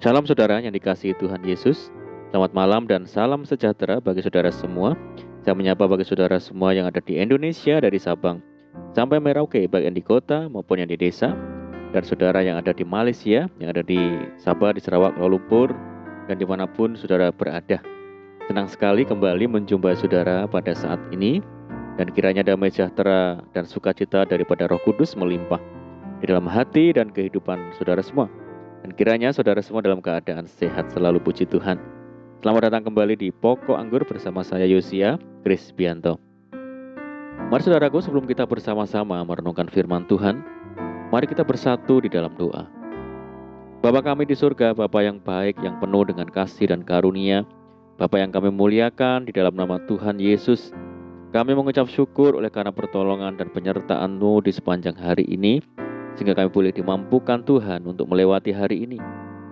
Salam saudara yang dikasihi Tuhan Yesus. Selamat malam dan salam sejahtera bagi saudara semua. Saya menyapa bagi saudara semua yang ada di Indonesia dari Sabang sampai Merauke, baik yang di kota maupun yang di desa. Dan saudara yang ada di Malaysia, yang ada di Sabah, di Sarawak, Kuala Lumpur, dan dimanapun saudara berada. Senang sekali kembali menjumpai saudara pada saat ini. Dan kiranya damai sejahtera dan sukacita daripada Roh Kudus melimpah di dalam hati dan kehidupan saudara semua. Dan kiranya saudara semua dalam keadaan sehat selalu, puji Tuhan. Selamat datang kembali di Pokok Anggur bersama saya Yosia Krisbianto. Mari saudaraku, sebelum kita bersama-sama merenungkan firman Tuhan, mari kita bersatu di dalam doa. Bapa kami di surga, Bapa yang baik, yang penuh dengan kasih dan karunia, Bapa yang kami muliakan di dalam nama Tuhan Yesus, kami mengucap syukur oleh karena pertolongan dan penyertaan-Mu di sepanjang hari ini, sehingga kami boleh dimampukan Tuhan untuk melewati hari ini,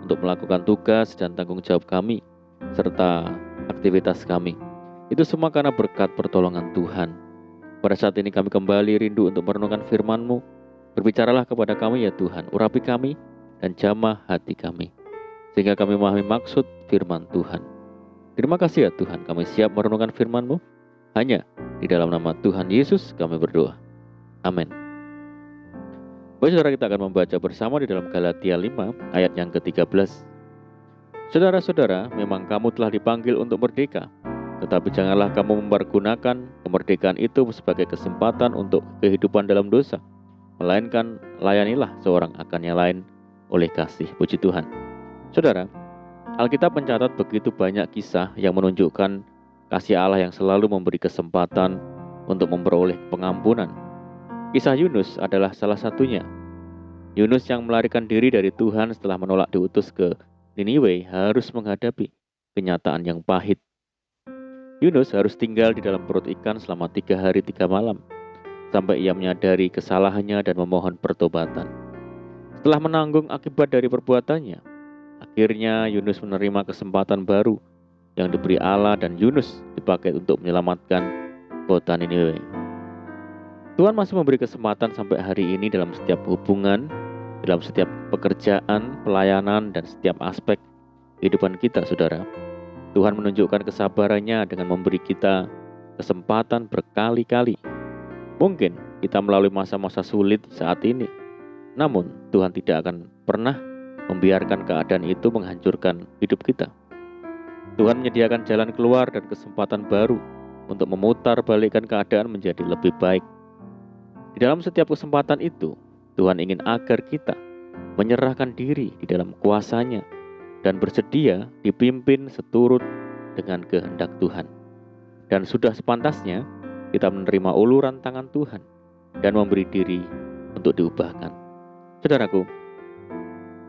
untuk melakukan tugas dan tanggung jawab kami, serta aktivitas kami. Itu semua karena berkat pertolongan Tuhan. Pada saat ini kami kembali rindu untuk merenungkan firman-Mu. Berbicaralah kepada kami ya Tuhan, urapi kami dan jamah hati kami, sehingga kami memahami maksud firman Tuhan. Terima kasih ya Tuhan, kami siap merenungkan firman-Mu. Hanya di dalam nama Tuhan Yesus kami berdoa. Amin. Baik saudara, kita akan membaca bersama di dalam Galatia 5 ayat yang ke-13. Saudara-saudara, memang kamu telah dipanggil untuk merdeka, tetapi janganlah kamu mempergunakan kemerdekaan itu sebagai kesempatan untuk kehidupan dalam dosa, melainkan layanilah seorang akan yang lain oleh kasih. Puji Tuhan. Saudara, Alkitab mencatat begitu banyak kisah yang menunjukkan kasih Allah yang selalu memberi kesempatan untuk memperoleh pengampunan. Kisah Yunus adalah salah satunya. Yunus yang melarikan diri dari Tuhan setelah menolak diutus ke Niniwe harus menghadapi kenyataan yang pahit. Yunus harus tinggal di dalam perut ikan selama 3 hari 3 malam sampai ia menyadari kesalahannya dan memohon pertobatan. Setelah menanggung akibat dari perbuatannya, akhirnya Yunus menerima kesempatan baru yang diberi Allah dan Yunus dipakai untuk menyelamatkan kota Niniwe. Tuhan masih memberi kesempatan sampai hari ini dalam setiap hubungan, dalam setiap pekerjaan, pelayanan, dan setiap aspek kehidupan kita, saudara. Tuhan menunjukkan kesabarannya dengan memberi kita kesempatan berkali-kali. Mungkin kita melalui masa-masa sulit saat ini, namun Tuhan tidak akan pernah membiarkan keadaan itu menghancurkan hidup kita. Tuhan menyediakan jalan keluar dan kesempatan baru untuk memutar balikkan keadaan menjadi lebih baik. Di dalam setiap kesempatan itu, Tuhan ingin agar kita menyerahkan diri di dalam kuasa-Nya dan bersedia dipimpin seturut dengan kehendak Tuhan. Dan sudah sepantasnya kita menerima uluran tangan Tuhan dan memberi diri untuk diubahkan. Saudaraku,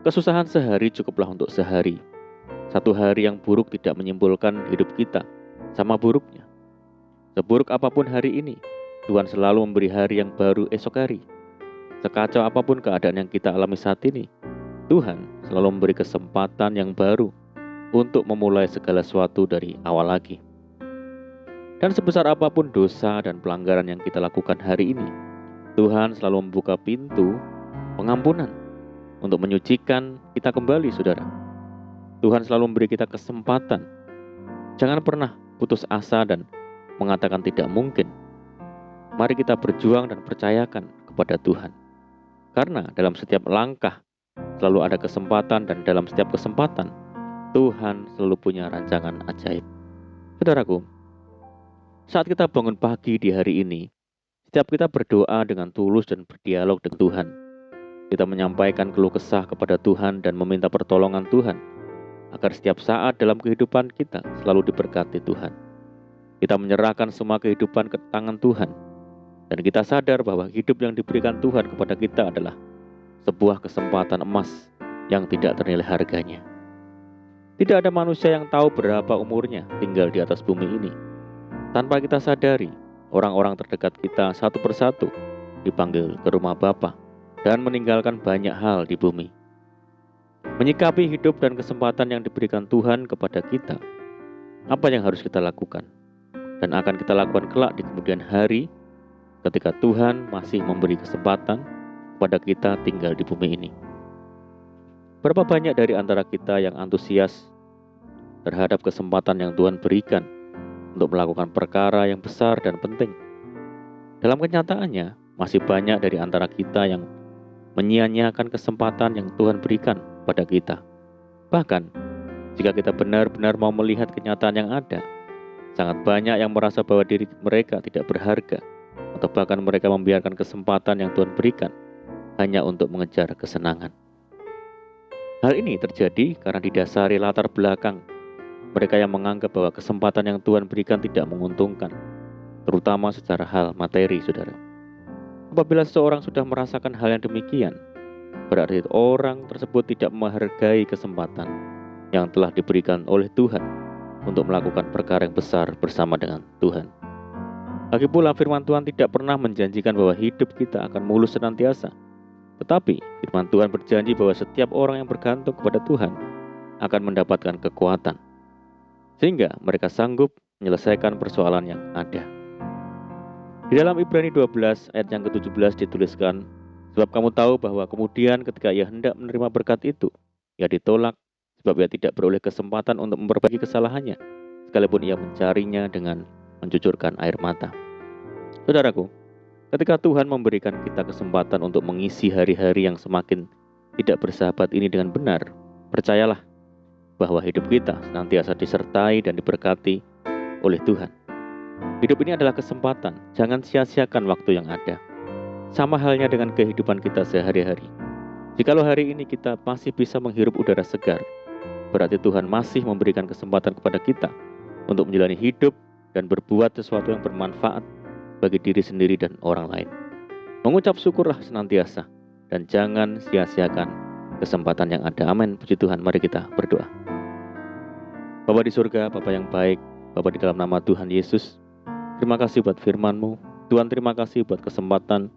kesusahan sehari cukuplah untuk sehari. Satu hari yang buruk tidak menyimpulkan hidup kita sama buruknya. Seburuk apapun hari ini, Tuhan selalu memberi hari yang baru esok hari. Sekacau apapun keadaan yang kita alami saat ini, Tuhan selalu memberi kesempatan yang baru untuk memulai segala sesuatu dari awal lagi. Dan sebesar apapun dosa dan pelanggaran yang kita lakukan hari ini, Tuhan selalu membuka pintu pengampunan untuk menyucikan kita kembali, saudara. Tuhan selalu memberi kita kesempatan. Jangan pernah putus asa dan mengatakan tidak mungkin. Mari kita berjuang dan percayakan kepada Tuhan. Karena dalam setiap langkah selalu ada kesempatan, dan dalam setiap kesempatan Tuhan selalu punya rancangan ajaib. Saudaraku, saat kita bangun pagi di hari ini, setiap kita berdoa dengan tulus dan berdialog dengan Tuhan. Kita menyampaikan keluh kesah kepada Tuhan dan meminta pertolongan Tuhan agar setiap saat dalam kehidupan kita selalu diberkati Tuhan. Kita menyerahkan semua kehidupan ke tangan Tuhan, dan kita sadar bahwa hidup yang diberikan Tuhan kepada kita adalah sebuah kesempatan emas yang tidak ternilai harganya. Tidak ada manusia yang tahu berapa umurnya tinggal di atas bumi ini. Tanpa kita sadari, orang-orang terdekat kita satu persatu dipanggil ke rumah Bapa dan meninggalkan banyak hal di bumi. Menyikapi hidup dan kesempatan yang diberikan Tuhan kepada kita, apa yang harus kita lakukan dan akan kita lakukan kelak di kemudian hari ketika Tuhan masih memberi kesempatan kepada kita tinggal di bumi ini. Berapa banyak dari antara kita yang antusias terhadap kesempatan yang Tuhan berikan untuk melakukan perkara yang besar dan penting? Dalam kenyataannya, masih banyak dari antara kita yang menyia-nyiakan kesempatan yang Tuhan berikan pada kita. Bahkan, jika kita benar-benar mau melihat kenyataan yang ada, sangat banyak yang merasa bahwa diri mereka tidak berharga, atau bahkan mereka membiarkan kesempatan yang Tuhan berikan hanya untuk mengejar kesenangan. Hal ini terjadi karena didasari latar belakang mereka yang menganggap bahwa kesempatan yang Tuhan berikan tidak menguntungkan, terutama secara hal materi, saudara. Apabila seseorang sudah merasakan hal yang demikian, berarti orang tersebut tidak menghargai kesempatan yang telah diberikan oleh Tuhan untuk melakukan perkara yang besar bersama dengan Tuhan. Lagi pula firman Tuhan tidak pernah menjanjikan bahwa hidup kita akan mulus senantiasa. Tetapi firman Tuhan berjanji bahwa setiap orang yang bergantung kepada Tuhan akan mendapatkan kekuatan, sehingga mereka sanggup menyelesaikan persoalan yang ada. Di dalam Ibrani 12 ayat yang ke-17 dituliskan, sebab kamu tahu bahwa kemudian ketika ia hendak menerima berkat itu, ia ditolak sebab ia tidak beroleh kesempatan untuk memperbaiki kesalahannya, sekalipun ia mencarinya dengan mencucurkan air mata. Saudaraku, ketika Tuhan memberikan kita kesempatan untuk mengisi hari-hari yang semakin tidak bersahabat ini dengan benar, percayalah bahwa hidup kita senantiasa disertai dan diberkati oleh Tuhan. Hidup ini adalah kesempatan, jangan sia-siakan waktu yang ada. Sama halnya dengan kehidupan kita sehari-hari. Jikalau hari ini kita masih bisa menghirup udara segar, berarti Tuhan masih memberikan kesempatan kepada kita untuk menjalani hidup dan berbuat sesuatu yang bermanfaat bagi diri sendiri dan orang lain. Mengucap syukurlah senantiasa dan jangan sia-siakan kesempatan yang ada. Amin. Puji Tuhan. Mari kita berdoa. Bapa di surga, Bapa yang baik, Bapa di dalam nama Tuhan Yesus, terima kasih buat firman-Mu. Tuhan, terima kasih buat kesempatan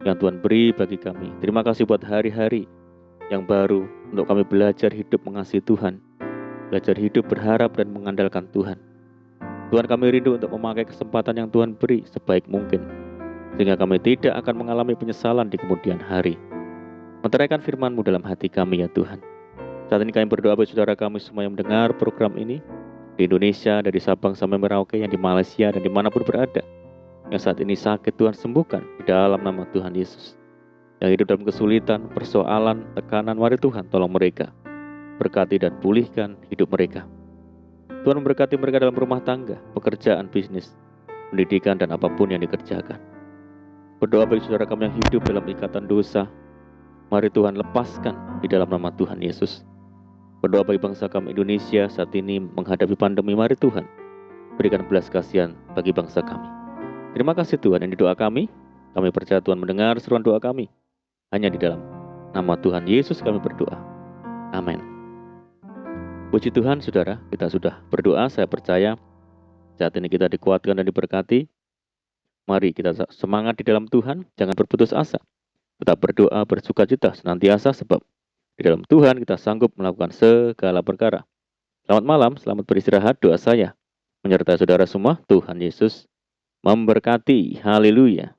yang Tuhan beri bagi kami. Terima kasih buat hari-hari yang baru untuk kami belajar hidup mengasihi Tuhan, belajar hidup berharap dan mengandalkan Tuhan. Tuhan, kami rindu untuk memakai kesempatan yang Tuhan beri sebaik mungkin, sehingga kami tidak akan mengalami penyesalan di kemudian hari. Menteraikan firman-Mu dalam hati kami ya Tuhan. Saat ini kami berdoa bagi saudara kami semua yang mendengar program ini, di Indonesia, dari Sabang sampai Merauke, yang di Malaysia dan dimanapun berada, yang saat ini sakit, Tuhan sembuhkan di dalam nama Tuhan Yesus. Yang hidup dalam kesulitan, persoalan, tekanan, mari Tuhan tolong mereka, berkati dan pulihkan hidup mereka. Tuhan memberkati mereka dalam rumah tangga, pekerjaan, bisnis, pendidikan, dan apapun yang dikerjakan. Berdoa bagi saudara kami yang hidup dalam ikatan dosa, mari Tuhan lepaskan di dalam nama Tuhan Yesus. Berdoa bagi bangsa kami Indonesia saat ini menghadapi pandemi, mari Tuhan berikan belas kasihan bagi bangsa kami. Terima kasih Tuhan yang di doa kami percaya Tuhan mendengar seruan doa kami. Hanya di dalam nama Tuhan Yesus kami berdoa. Amin. Puji Tuhan saudara, kita sudah berdoa, saya percaya saat ini kita dikuatkan dan diberkati. Mari kita semangat di dalam Tuhan, jangan berputus asa. Tetap berdoa, bersukacita senantiasa, sebab di dalam Tuhan kita sanggup melakukan segala perkara. Selamat malam, selamat beristirahat. Doa saya menyertai saudara semua. Tuhan Yesus memberkati. Haleluya.